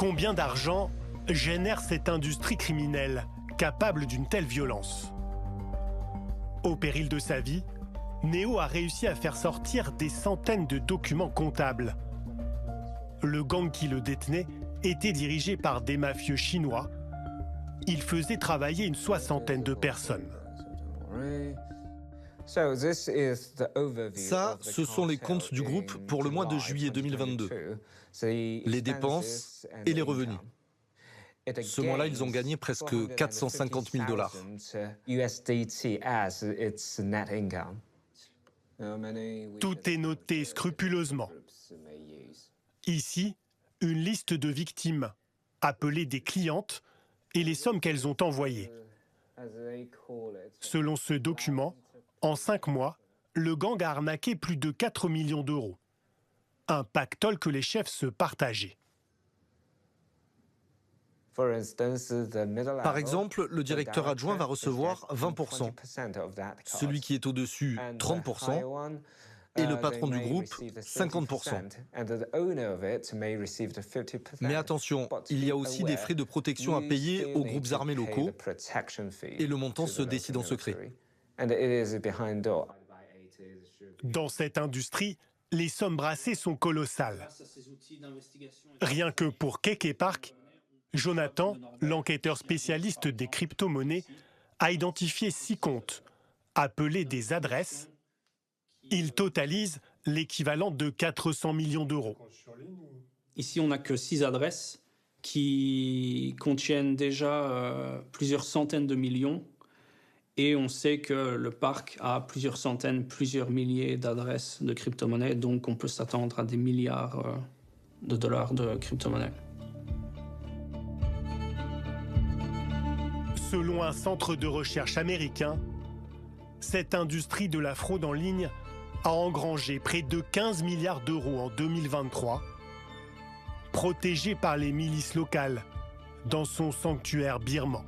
Combien d'argent génère cette industrie criminelle capable d'une telle violence? Au péril de sa vie, Neo a réussi à faire sortir des centaines de documents comptables. Le gang qui le détenait était dirigé par des mafieux chinois. Il faisait travailler une soixantaine de personnes. Ça, ce sont les comptes du groupe pour le mois de juillet 2022. Les dépenses et les revenus. Ce mois-là, ils ont gagné presque 450 000 $. Tout est noté scrupuleusement. Ici, une liste de victimes, appelées des clientes, et les sommes qu'elles ont envoyées. Selon ce document, en 5 mois, le gang a arnaqué plus de 4 millions d'euros. Un pactole que les chefs se partageaient. Par exemple, le directeur adjoint va recevoir 20%, celui qui est au-dessus 30%, et le patron du groupe 50%. Mais attention, il y a aussi des frais de protection à payer aux groupes armés locaux, et le montant se décide en secret. Dans cette industrie, les sommes brassées sont colossales. Rien que pour Keke Park, Jonathan, l'enquêteur spécialiste des crypto-monnaies, a identifié 6 comptes, appelés des adresses. Ils totalisent l'équivalent de 400 millions d'euros. Ici, on n'a que 6 adresses qui contiennent déjà plusieurs centaines de millions. Et on sait que le parc a plusieurs centaines, plusieurs milliers d'adresses de crypto-monnaies. Donc, on peut s'attendre à des milliards de dollars de crypto-monnaies. Selon un centre de recherche américain, cette industrie de la fraude en ligne a engrangé près de 15 milliards d'euros en 2023, protégée par les milices locales dans son sanctuaire birman.